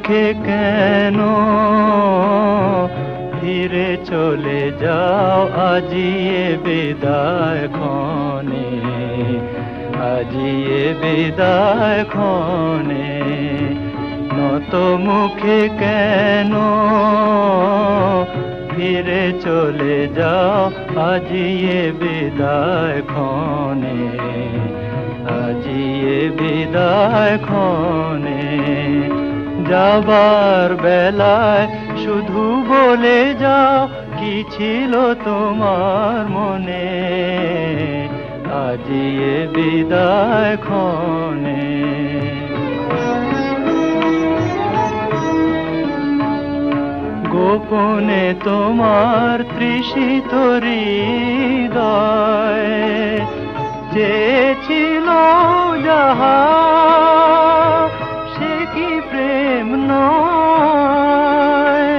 মুখে কেন ফিরে চলে যাও আজিয়ে বিদায় ক্ষণে, আজিয়ে বিদায় ক্ষণে। নত মুখে কেন ফিরে চলে যাও আজিয়ে বিদায় ক্ষণে, আজিয়ে বিদায় ক্ষণে। যাবার বেলায় শুধু বলে যাও কি ছিল তোমার মনে, আজিয়ে বিদায় ক্ষণে। গোপনে তোমার তৃষিত হৃদয় চেয়েছিল যাহা, সে কি প্রেম নয়?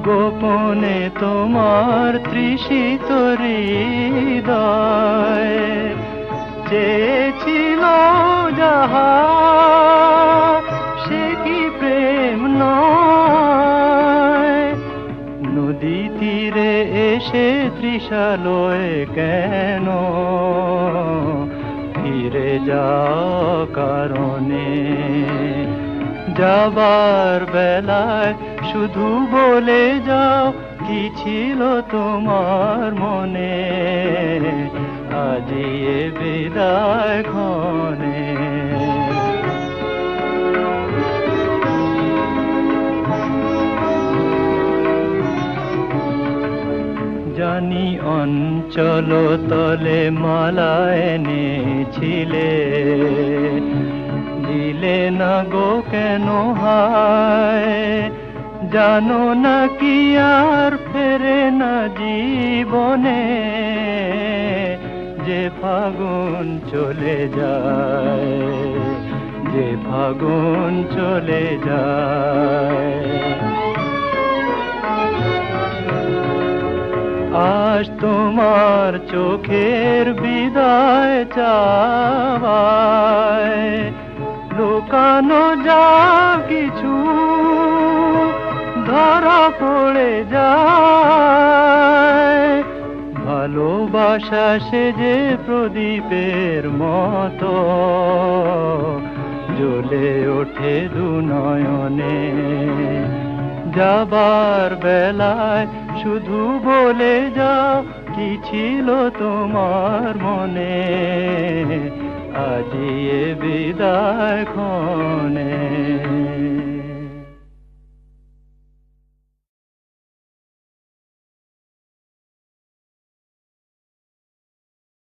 গোপনে তোমার তৃষিত হৃদয় চেয়েছিল যাহা, সে কি প্রেম নয়? নদী তীরে এসে তৃষালয়ে কেন ফিরে যাও কারণে? যাবার বেলায় শুধু বলে যাও কি ছিল তোমার মনে, আজিয়ে বিদায় ক্ষণে। জানি অঞ্চল তলে মালা এনেছিলে, দিলে না গো কেন হায়? জানো না কি আর ফেরে না জীবনে, যে ফাগুন চলে যায়, যে ফাগুন চলে যায়। আজ তোমার চোখের বিদায় চাওয়ায় লুকানো যা কিছু ধরা পড়ে যায়। ভালোবাসা সে যে প্রদীপের মতো জ্বলে ওঠে দু নয়নে। যাবার বেলায় শুধু বলে যাও কি ছিল তোমার মনে, আজিয়ে বিদায় ক্ষণে।